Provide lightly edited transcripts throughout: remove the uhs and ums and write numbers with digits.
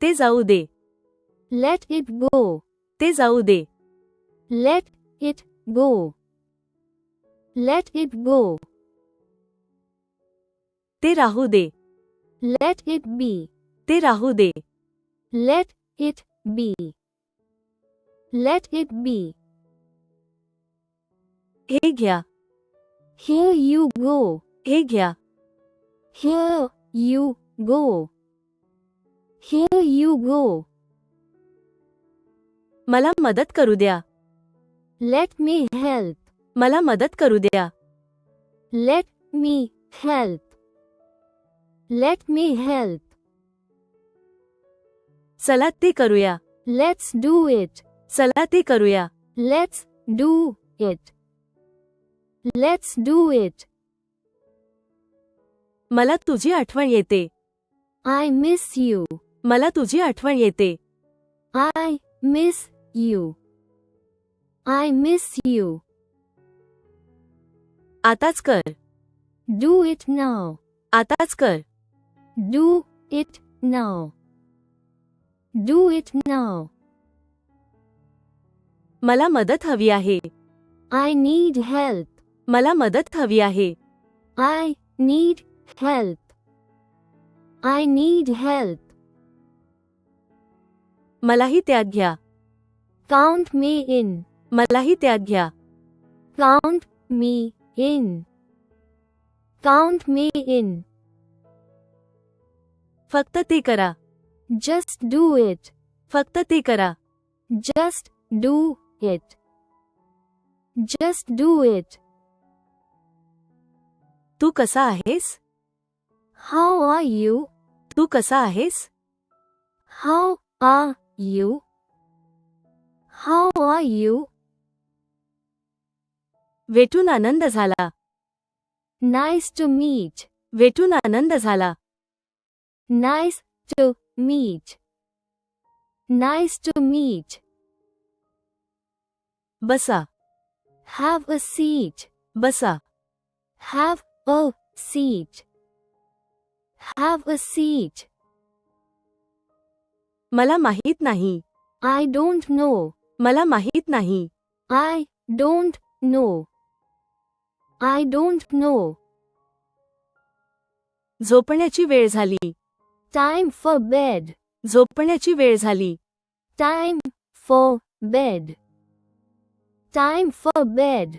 ते जाऊ दे. Let it go. ते जाऊ दे. Let it go. Let it go. ते राहू दे. Let it be. ते राहू दे. Let it be. Let it be. हे घ्या. Here you go. हे घ्या. Here you go. Here you go. मला मदत करू द्या. Let me help. मला मदत करू द्या. Let me help. Let me help. चला ते करूया. Let's do it. चला ते करूया. Let's do it. Let's do it. मला तुझी आठवण येते. I miss you. मला तुझी आठवण येते. I miss you. I miss you. आताच कर. Do it now. आताच कर. Do it now. Do it now. मला मदत हवी आहे. I need help. मला मदत हवी आहे. I need help. I need help. मलाही त्यात घ्या. Count me in. मलाही त्यात घ्या. Count me in. Count me in. फक्त ते करा. Just do it. फक्त ते करा. Just do it. Just do it. तू कसा आहेस? How are you? तू कसा आहेस? How are you? How are you? भेटून आनंद झाला. Nice to meet. भेटून आनंद झाला. Nice to meet. Nice to meet. बसा. Have a seat. बसा. Have a seat. Have a seat. मला माहित नाही. I don't know. मला माहित नाही. I don't know. I don't know. झोपण्याची वेळ झाली. Time for bed. झोपण्याची वेळ झाली. Time for bed. Time for bed.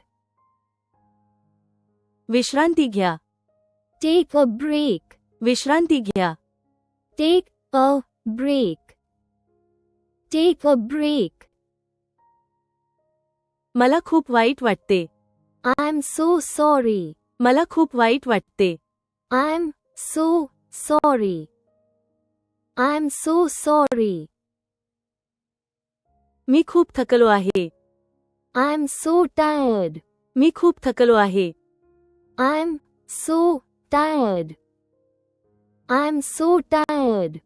विश्रांती घ्या. Take a break. विश्रांती घ्या. Take a break. Take a break. मला खूप वाईट वाटते. I'm so sorry. मला खूप वाईट वाटते. I'm so sorry. I'm so sorry. मी खूप थकलो आहे. I'm so tired. मी खूप थकलो आहे. I'm so tired. I'm so tired.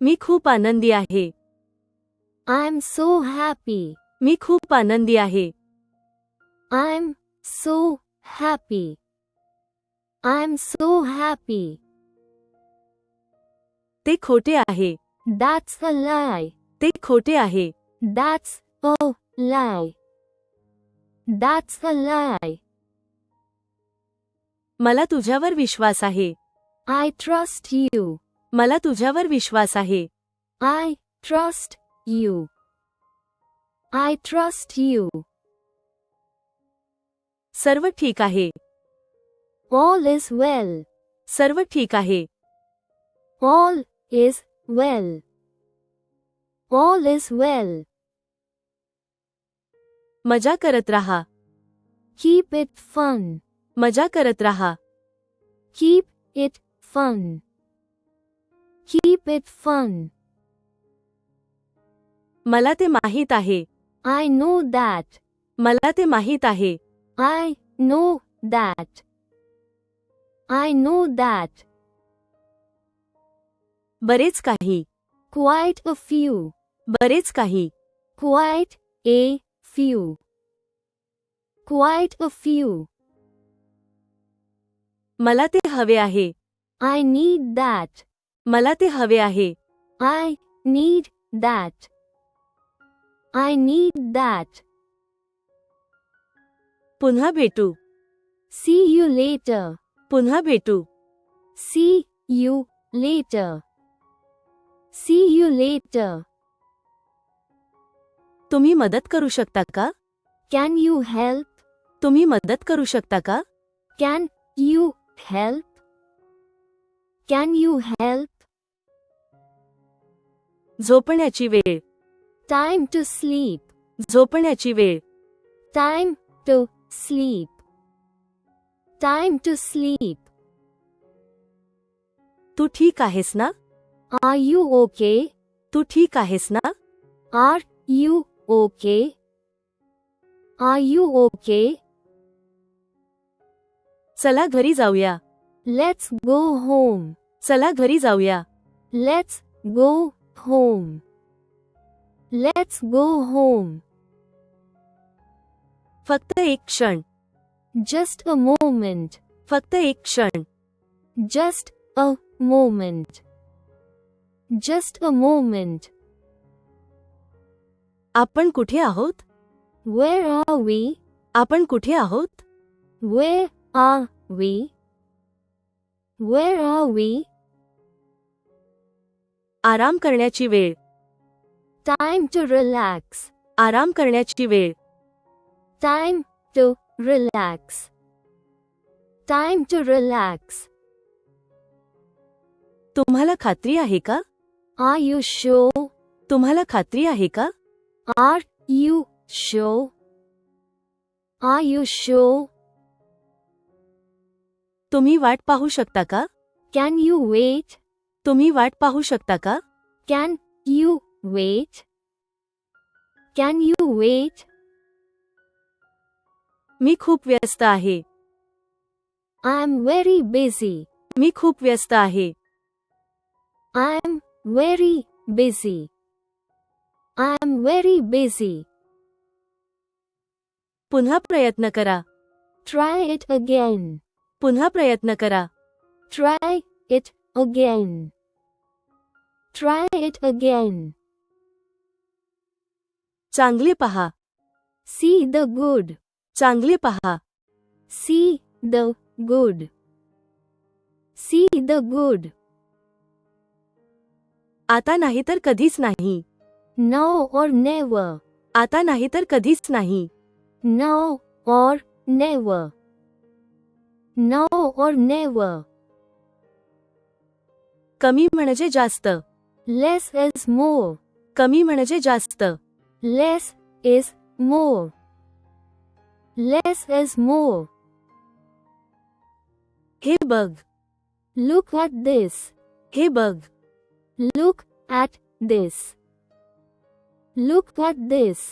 मी खूप आनंदी आहे. I'm so happy. मी खूप आनंदी आहे. I'm so happy. I'm so happy. ते खोटे आहे. That's a lie. ते खोटे आहे. That's a lie. That's a lie. मला तुझ्यावर विश्वास आहे. I trust you. मला तुझ्यावर विश्वास आहे. I trust you. I trust you. सर्व ठीक आहे. All is well. सर्व ठीक आहे. All is well. All is well. मजा करत रहा. Keep it fun. मजा करत रहा. Keep it fun. Keep it fun. मला ते माहीत आहे. I know that. मला ते माहीत आहे. I know that. I know that. बरेच काही. Quite a few. बरेच काही. Quite a few. Quite a few. मला ते हवे आहे. I need that. मला ते हवे आहे. I need that. I need that. पुन्हा भेटू. See you later. पुन्हा भेटू. See you later. See you later. तुम्ही मदत करू शकता का? Can you help? तुम्ही मदत करू शकता का? Can you help? Can you help? झोपण्याची वेळ. Time to sleep. झोपण्याची वेळ. Time to sleep. Time to sleep. तू ठीक आहेस ना? Are you okay? तू ठीक आहेस ना? Are you okay? Are you okay? चला घरी जाऊया. Let's go home. चला घरी जाऊया. Let's go home. Let's go home. फक्त एक क्षण. Just a moment. फक्त एक क्षण. Just a moment. Just a moment. आपण कुठे आहोत? Where are we? आपण कुठे आहोत? Where are we? Where are we? आराम करण्याची वेळ. Time to relax. आराम करण्याची वेळ. Time to relax. Time to relax. तुम्हाला खात्री आहे का? Are you sure? तुम्हाला खात्री आहे का? Are you sure? Are you sure? तुम्ही वाट पाहू शकता का? Can you wait? तुम्ही वाट पाहू शकता का? Can you wait? Can you wait? मी खूप व्यस्त आहे. I'm very busy. मी खूप व्यस्त आहे. I'm very busy. I'm very busy. पुन्हा प्रयत्न करा. Try it again. पुन्हा प्रयत्न करा. Try it again. Try it again. चांगले पहा. See the good. चांगले पहा. See the good. See the good. आता नाही तर कधीच नाही. Now or never. आता नाही तर कधीच नाही. Now or never. Now or never. कमी म्हणजे जास्त. Less is more. कमी म्हणजे जास्त. Less is more. Less is more. हे बघ. Look at this. हे बघ. Look at this. Look at this.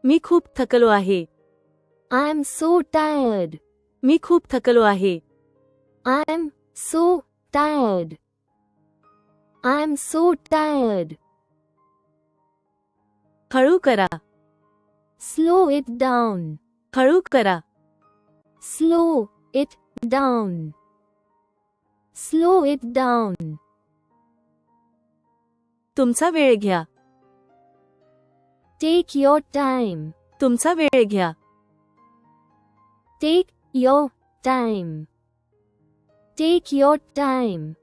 मी खूप थकलो आहे. I'm so tired. मी खूप थकलो आहे. I'm so tired. I'm so tired. हळू करा. Slow it down. हळू करा. Slow it down. Slow it down. तुमचा वेळ घ्या. Take your time. तुमचा वेळ घ्या. Take your time. Take your time.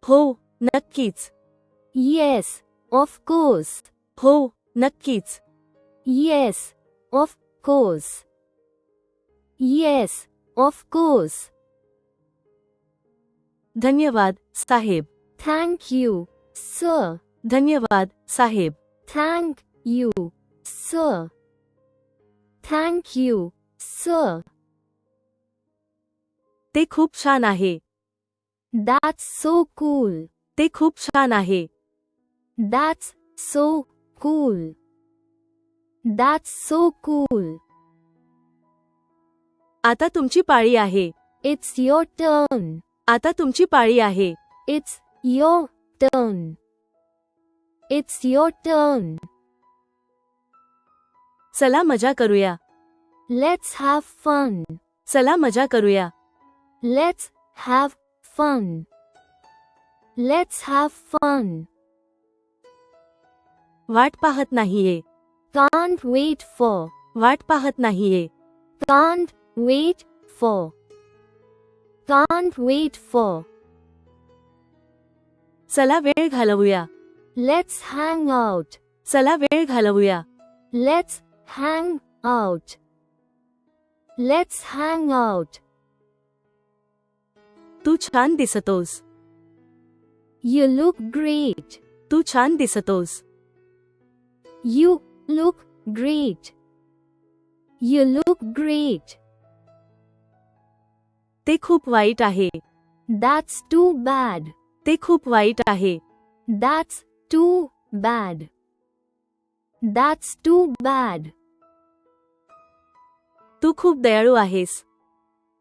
हो, नक्कीच. Yes, of course. हो, नक्कीच. Yes, of course. Yes, of course. धन्यवाद, साहेब. Thank you, sir. धन्यवाद, साहेब. Thank you, sir. Thank you, sir. ते खूप छान आहे. That's so cool. ते खूप छान आहे. That's so cool. That's so cool. आता तुमची पाळी आहे. It's your turn. आता तुमची पाळी आहे. It's your turn. It's your turn. चला मजा करूया. Let's have fun. चला मजा करूया. Let's have fun. Let's have fun. वाट पाहत नाहीये. Can't wait for. वाट पाहत नाहीये. Can't wait for. Can't wait for. चला वेळ घालवूया. Let's hang out. चला वेळ घालवूया. Let's hang out. Let's hang out. तू छान दिसतोस. You look great. तू छान दिसतोस. You look great. You look great. ते खूप वाईट आहे. That's too bad. ते खूप वाईट आहे. That's too bad. That's too bad. तू खूप दयाळू आहेस.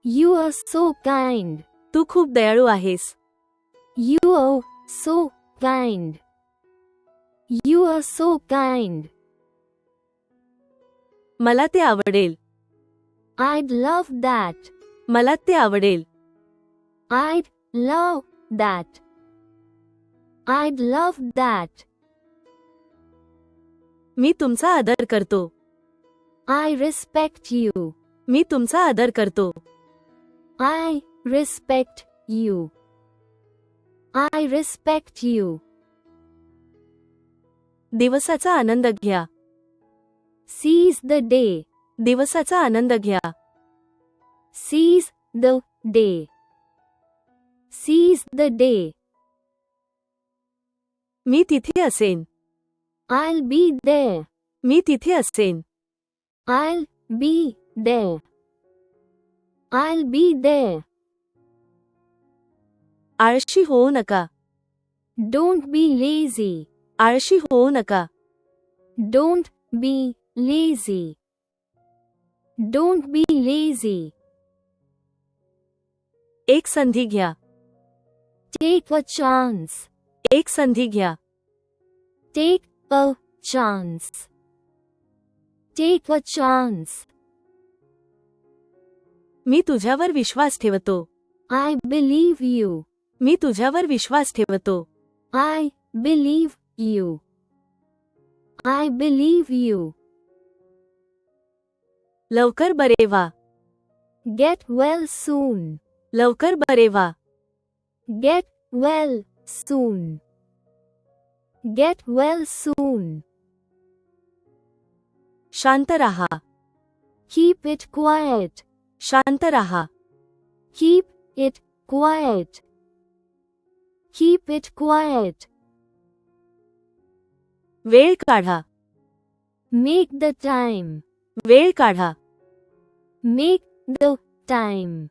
You are so kind. तू खूप दयाळू आहेस. You are so kind. You are so kind. मला ते आवडेल. I'd love that. मला ते आवडेल. I'd love that. I'd love that. मी तुमचा आदर करतो. I respect you. मी तुमचा आदर करतो. I respect you. I respect you. दिवसाचा आनंद घ्या. Seize the day. दिवसाचा आनंद घ्या. Seize the day. Seize the day. मी तिथे असेन. I'll be there. मी तिथे असेन. I'll be there. I'll be there. आळशी होऊ नका. Don't be lazy. आळशी होऊ नका. Don't be lazy. Don't be lazy. एक संधी घ्या. Take a chance. एक संधी घ्या. Take a chance. Take a chance. मी तुझ्यावर विश्वास ठेवतो. I believe you. मी तुझ्यावर विश्वास ठेवतो. I believe you. I believe you. लवकर बरे व्हा. Get well soon. लवकर बरे व्हा. Get well soon. Get well soon. शांत राहा. Keep it quiet. शांत राहा. Keep it quiet. Keep it quiet. वेळ काढा. Make the time. वेळ काढा. Make the time.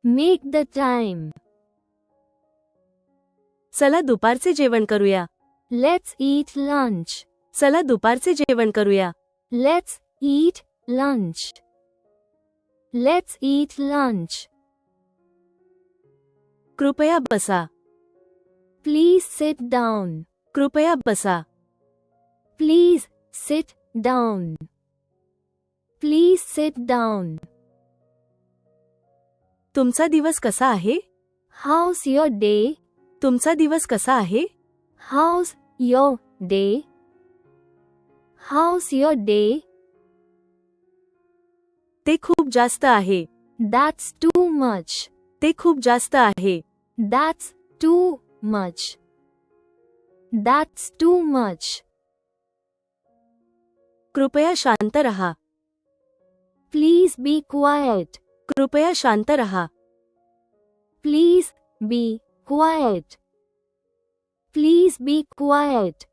Make the time. चला दुपारचे जेवण करूया. Let's eat lunch. चला दुपारचे जेवण करूया. Let's eat lunch. Let's eat lunch. कृपया बसा. Please sit down. कृपया बसा. Please sit down. Please sit down. तुमचा दिवस कसा आहे? How's your day? तुमचा दिवस कसा आहे? How's your day? How's your day? ते खूप जास्त आहे. That's too much. ते खूप जास्त आहे. That's too much. That's too much. कृपया शांत रहा. Please be quiet. कृपया शांत रहा. Please be quiet. Please be quiet.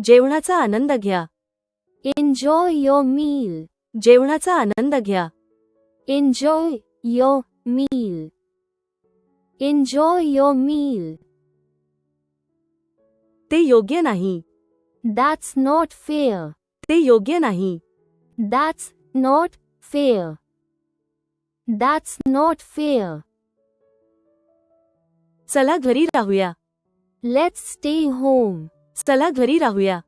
जेवणाचा आनंद घ्या. Enjoy your meal. जेवणाचा आनंद घ्या. Enjoy your meal. Enjoy your meal. ते योग्य नाही. That's not fair. ते योग्य नाही. That's not fair. That's not fair. चला घरी राहूया. Let's stay home. चला घरी राहूया.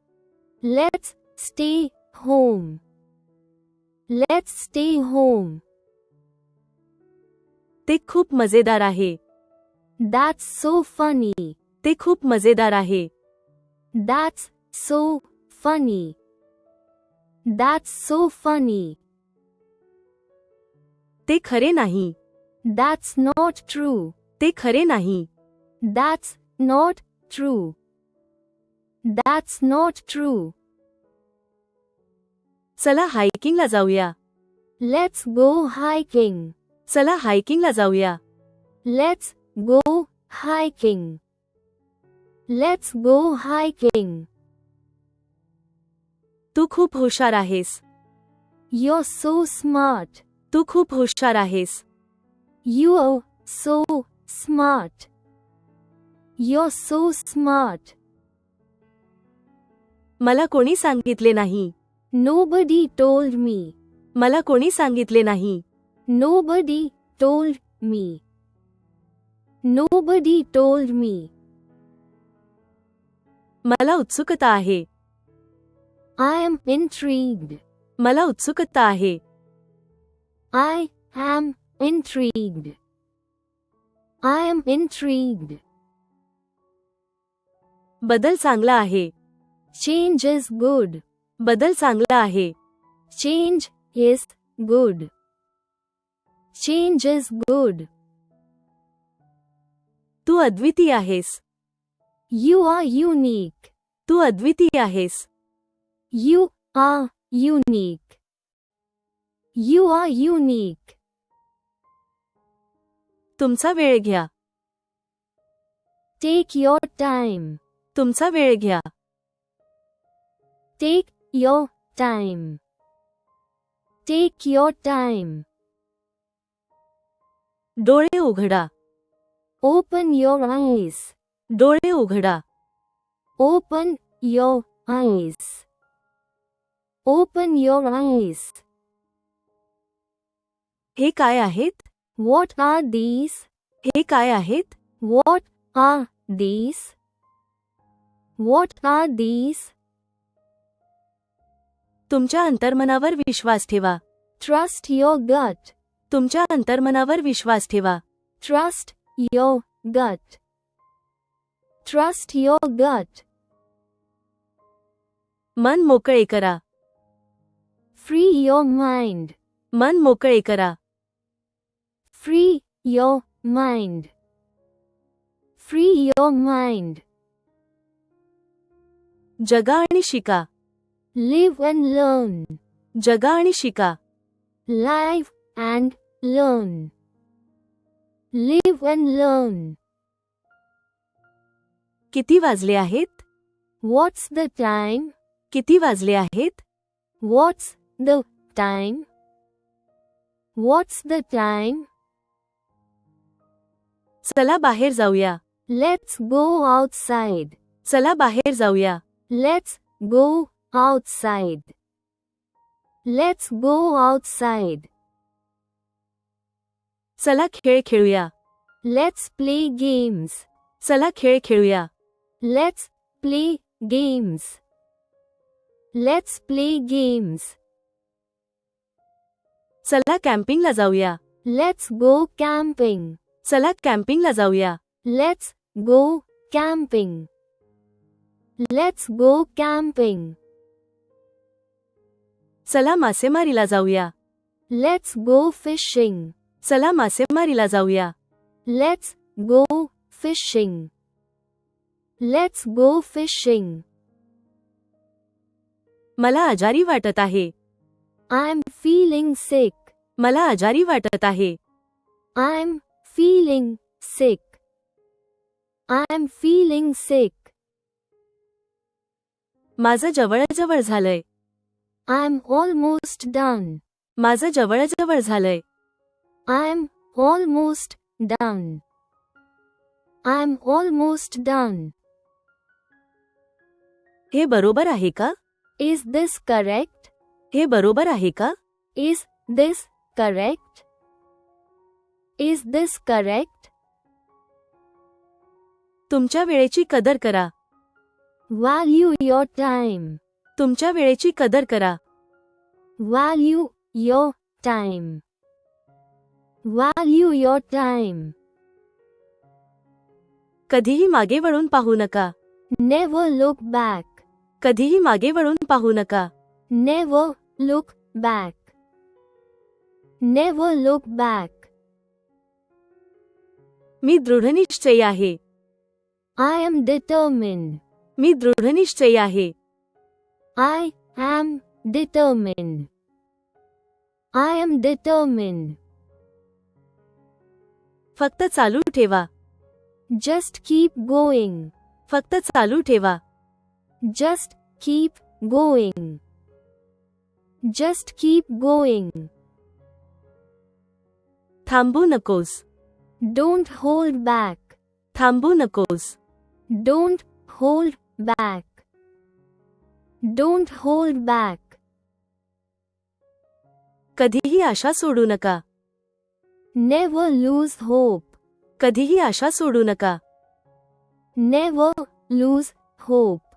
Let's stay home. Let's stay home. ते खूप मजेदार आहे. That's so funny. ते खूप मजेदार आहे. That's so funny. That's so funny. ते खरे नाही. That's not true. ते खरे नाही. That's not true. That's not true. चला हायकिंगला जाऊया. Let's go hiking. चला हायकिंगला जाऊया. Let's go hiking. Let's go hiking. तू खूप हुशार आहेस. You're so smart. तू खूप हुशार आहेस. You're so smart. You're so smart. मला कोणी सांगितले नाही. Nobody told me. मला कोणी सांगितले नाही. Nobody told me. Nobody told me. मला उत्सुकता आहे. I am intrigued. मला उत्सुकता आहे. I am intrigued. I am intrigued. बदल चांगला आहे. Change is good. बदल चांगला आहे. Change is good. Change is good. तू अद्वितीय आहेस. You are unique. तू अद्वितीय आहेस. You are unique. You are unique. तुमचा वेळ घ्या. Take your time. तुमचा वेळ घ्या. Take your time. Take your time. डोळे उघडा. Open your eyes. डोळे उघडा. Open your eyes. Open your eyes. हे काय आहेत? What are these? हे काय आहेत? What are these? What are these? तुमच्या अंतर्मनावर विश्वास ठेवा. Trust your gut. तुमच्या अंतर्मनावर विश्वास ठेवा. Trust your gut. Trust your gut. मन मोकळे करा. Free your mind. मन मोकळे करा. Free your mind. Free your mind. जगा आणि शिका. Live and learn. जगा आणि शिका. Live and learn. Live and learn. किती वाजले आहेत? What's the time? किती वाजले आहेत? What's the time? What's the time? चला बाहेर जाऊया. Let's go outside. चला बाहेर जाऊया. Let's go outside. Let's go outside. चला खेळ खेळूया. Let's play games. चला खेळ खेळूया. Let's play games. Let's play games. चला कॅम्पिंगला जाऊया. Let's go camping. चला कॅम्पिंगला जाऊया. Let's go camping. Let's go camping. चला मासेमारीला जाऊया. Let's go fishing. चला मासेमारीला जाऊया. Let's go fishing. Let's go fishing. मला आजारी वाटत आहे. I'm feeling sick. मला आजारी वाटत आहे. I'm feeling sick. I'm feeling sick. माझं जवळजवळ झालंय. I'm almost done. माझं जवळजवळ झालंय. I'm almost done. I'm almost done. हे बरोबर आहे का? Is this correct? हे बरोबर आहे का? Is this correct? Is this correct? तुमच्या वेळेची कदर करा. Value your time. तुमच्या वेळेची कदर करा. Value your time. Value your time. कधीही मागे वळून पाहू नका. Never look back. कधीही मागे वळून पाहू नका. Never look back. Never look back. मी दृढनिश्चयी आहे. I am determined. मी दृढनिश्चयी आहे. I am determined. I am determined. फक्त चालू ठेवा. Just keep going. फक्त चालू ठेवा. Just keep going. Just keep going. थांबू नकोस. Don't hold back. थांबू नकोस. Don't hold back. Don't hold back. कधीही आशा सोडू नका. Never lose hope. कधीही आशा सोडू नका. Never lose hope.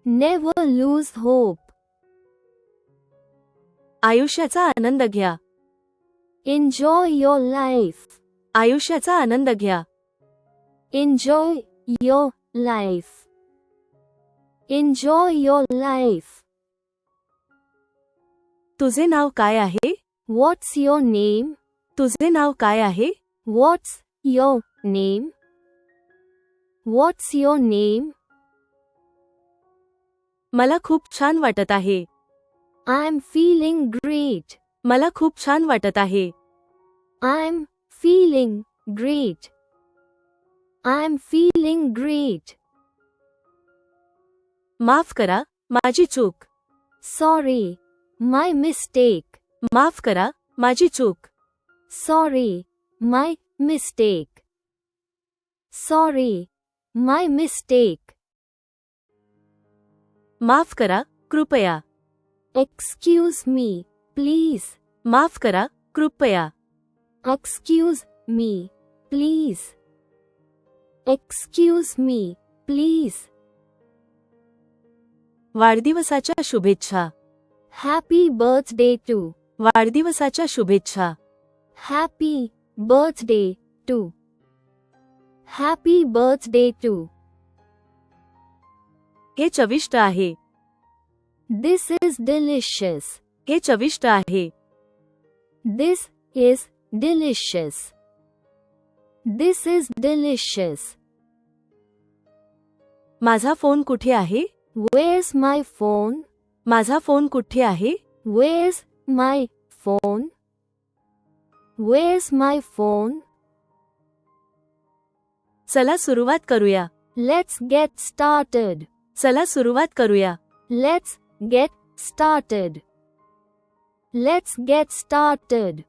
Never lose hope. आयुष्याचा आनंद घ्या. Enjoy your life. आयुष्याचा आनंद घ्या. Enjoy your life. Enjoy your life. तुझे नाव काय आहे? What's your name? तुझे नाव काय आहे? What's your name? What's your name? मला खूप छान वाटत आहे. I'm feeling great. मला खूप छान वाटत आहे. I'm feeling great. I'm feeling great. माफ करा, माझी चूक. Sorry, my mistake. माफ करा, माझी चूक. Sorry, my mistake. Sorry, my mistake. माफ करा, कृपया. Excuse me, please. माफ करा, कृपया. Excuse me, please. Excuse me, please. वाढदिवसाच्या शुभेच्छा. Happy birthday to. वाढदिवसाच्या शुभेच्छा. Happy birthday to. Happy birthday to. हे चविष्ट आहे. This is delicious. हे चविष्ट आहे. This is delicious. This is delicious. माझा फोन कुठे आहे? Where's my phone? माझा फोन कुठे आहे? Where's my phone? Where's my phone? चला सुरुवात करूया. Let's get started. चला सुरुवात करूया. Let's get started. Let's get started.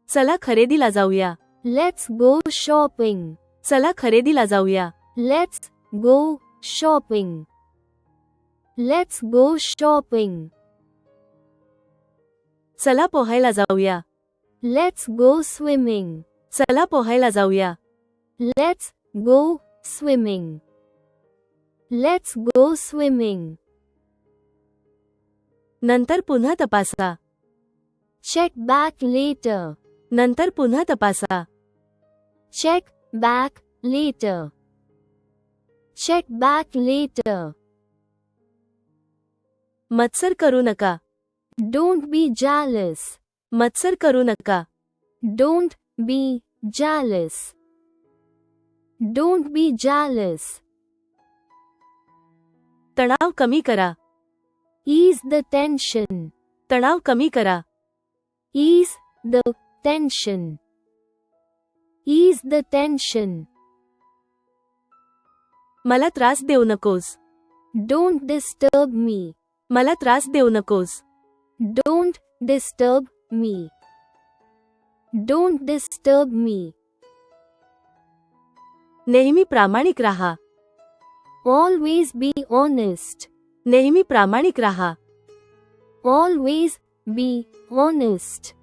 चला खरेदीला जाऊया. Let's go shopping. चला खरेदीला जाऊया. Let's go shopping. Let's go shopping. चला पोहायला जाऊया. Let's go swimming. चला पोहायला जाऊया. Let's go swimming. Let's go swimming. नंतर पुन्हा तपासा. Check back later. नंतर पुन्हा तपासा. Check back later. Check back later. मत्सर करू नका. Don't be jealous. मत्सर करू नका. Don't be jealous. Don't be jealous. तणाव कमी करा. Ease the tension. तणाव कमी करा. Ease the tension. Ease the tension. मला त्रास देऊ नकोस. Don't disturb me. मला त्रास देऊ नकोस. Don't disturb me. Don't disturb me. नेहमी प्रामाणिक राहा. Always be honest. नेहमी प्रामाणिक राहा. Always be honest.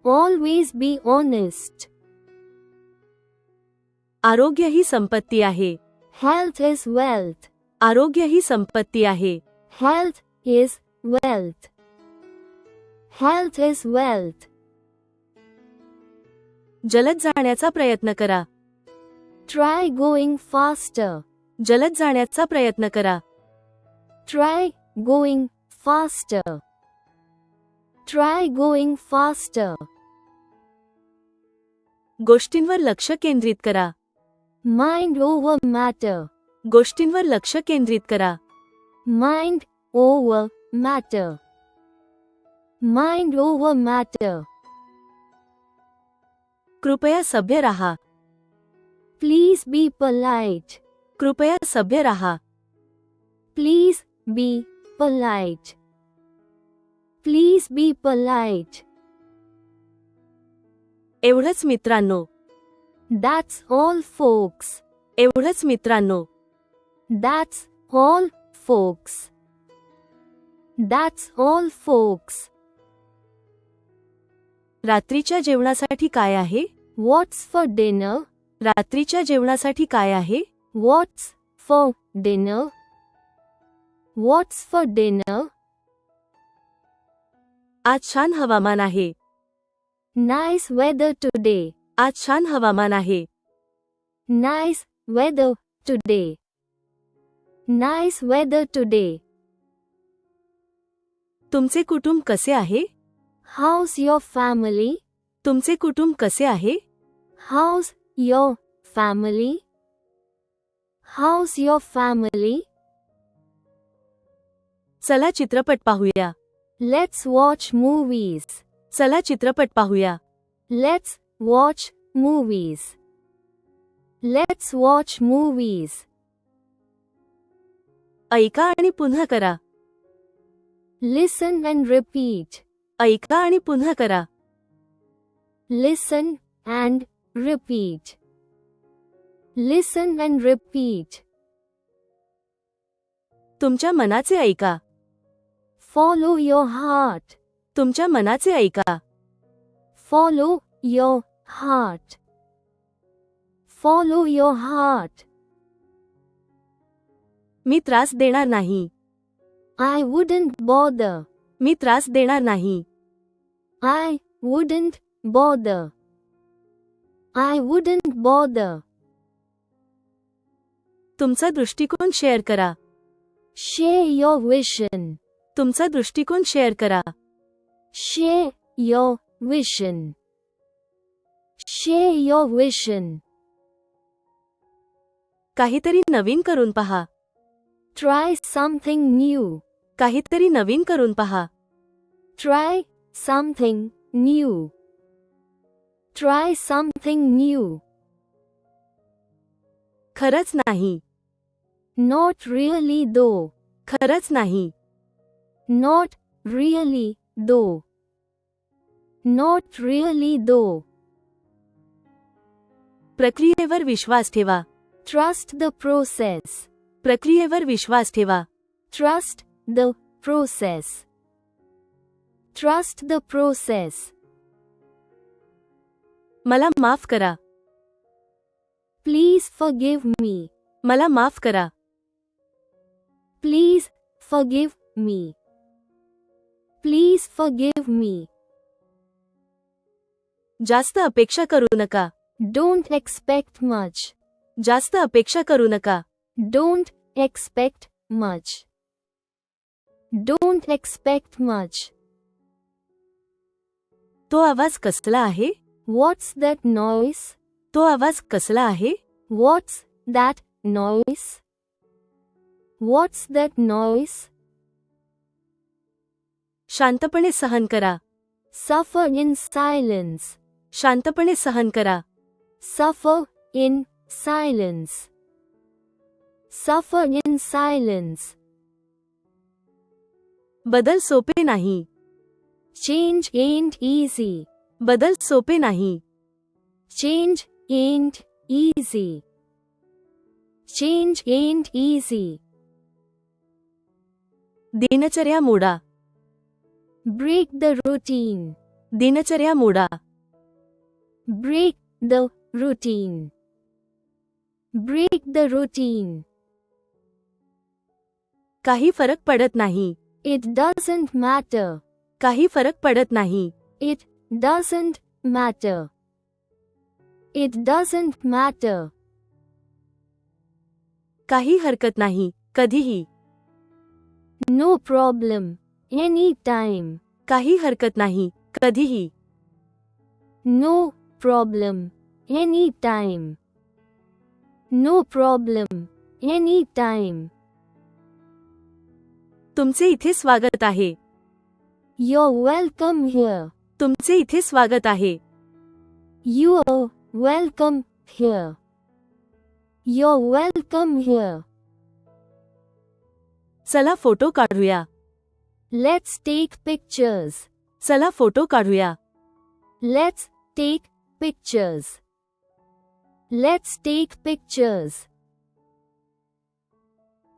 Always be honest. आरोग्य ही संपत्ती आहे. Health is wealth. आरोग्य ही संपत्ती आहे. Health is wealth. Health is wealth. जलद जाण्याचा प्रयत्न करा. Try going faster. जलद जाण्याचा प्रयत्न करा. Try going faster. Try going faster. गोष्टींवर लक्ष केंद्रित करा. Mind over matter. गोष्टींवर लक्ष केंद्रित करा. Mind over matter. Mind over matter. कृपया सभ्य राहा. Please be polite. कृपया सभ्य राहा. Please be polite. Please be polite. एवढंच मित्रांनो. That's all, folks. एवढंच मित्रांनो. That's all, folks. That's all, folks. रात्रीच्या जेवणासाठी काय आहे? What's for dinner? रात्रीच्या जेवणासाठी काय आहे? What's for dinner? What's for dinner? आज छान हवामान आहे. Nice weather today. आज छान हवामान आहे. Nice weather today. Nice weather today. तुमचे कुटुंब कसे आहे? How's your family? तुमचे कुटुंब कसे आहे? How's your family? How's your family? चला चित्रपट पाहूया. Let's watch movies. चला चित्रपट पाहूया. Let's watch movies. Let's watch movies. ऐका आणि पुन्हा करा. Listen and repeat. ऐका आणि पुन्हा करा. Listen and repeat. Listen and repeat. तुमच्या मनाचे ऐका. Follow your heart. तुमच्या मनाचे ऐका. Follow your heart. Follow your heart. मी त्रास देणार नाही. I wouldn't bother. मी त्रास देणार नाही. I wouldn't bother. I wouldn't bother. तुमचा दृष्टिकोन शेअर करा. Share your vision. तुमचा दृष्टिकोन शेअर करा. Share your vision. Share your vision. काहीतरी नवीन करून पहा. Try something new. काहीतरी नवीन करून पहा. Try something new. Try something new. खरंच नाही. Not really though. खरंच नाही. Not really though. Not really though. प्रक्रियेवर विश्वास ठेवा. Trust the process. प्रक्रियेवर विश्वास ठेवा. Trust the process. Trust the process. मला माफ करा. Please forgive me. मला माफ करा. Please forgive me. Please forgive me. जास्त अपेक्षा करू नका. Don't expect much. जास्त अपेक्षा करू नका. Don't expect much. Don't expect much. तो आवाज कसला आहे? What's that noise? तो आवाज कसला आहे? What's that noise? What's that noise? शांतपणे सहन करा. Suffer in silence. शांतपणे सहन करा. Suffer in silence. Suffer in silence. बदल सोपे नाही. Change ain't easy. बदल सोपे नाही. Change ain't easy. Change ain't easy. दिनचर्या मोडा. Break the routine. दिनचर्या मोडा. Break the routine. Break the routine. काही फरक पडत नाही. It doesn't matter. काही फरक पडत नाही. It doesn't matter. It doesn't matter. काही हरकत नाही, कधीही. No problem. Anytime. काही हरकत नाही, कधीही. No problem. Anytime. No problem. Anytime. तुमचे इथे स्वागत आहे. You're welcome here. तुमचे इथे स्वागत आहे. You're welcome here. You're welcome here. चला फोटो काढूया. Let's take pictures. चला फोटो काढूया. Let's take pictures. Let's take pictures.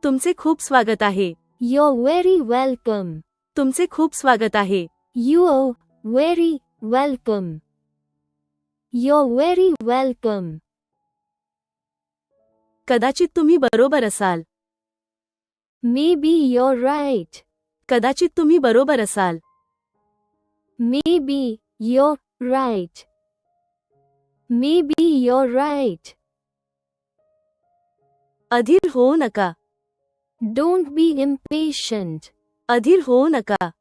तुमचे खूप स्वागत आहे. You're very welcome. तुमचे खूप स्वागत आहे. You're very welcome. You're very welcome. कदाचित तुम्ही बरोबर असाल. Maybe you're right. कदाचित तुम्ही बरोबर असाल. Maybe you're right. Maybe you're right. अधीर होऊ नका. Don't be impatient. अधीर होऊ नका.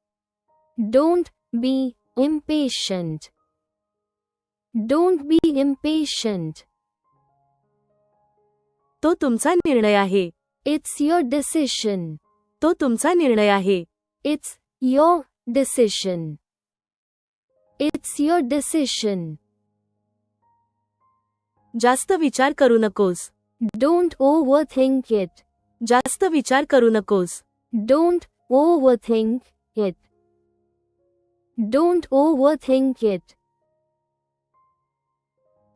Don't be impatient. Don't be impatient. तो तुमचा निर्णय आहे. It's your decision. तो तुमचा निर्णय आहे. It's your decision. It's your decision. जास्त विचार करू नकोस. Don't overthink it. जास्त विचार करू नकोस. Don't overthink it. Don't overthink it.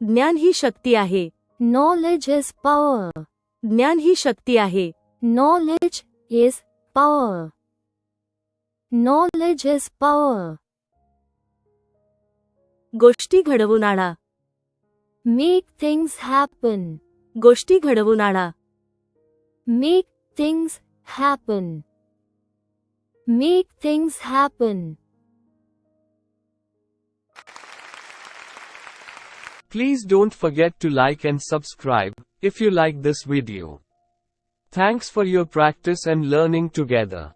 ज्ञान ही शक्ती आहे. Knowledge is power. ज्ञान ही शक्ती आहे. Knowledge is power. Knowledge is power. गोष्टी घडवून आणा. Make things happen. गोष्टी घडवून आणा. Make things happen. Make things happen. Please don't forget to like and subscribe if you like this video. Thanks for your practice and learning together.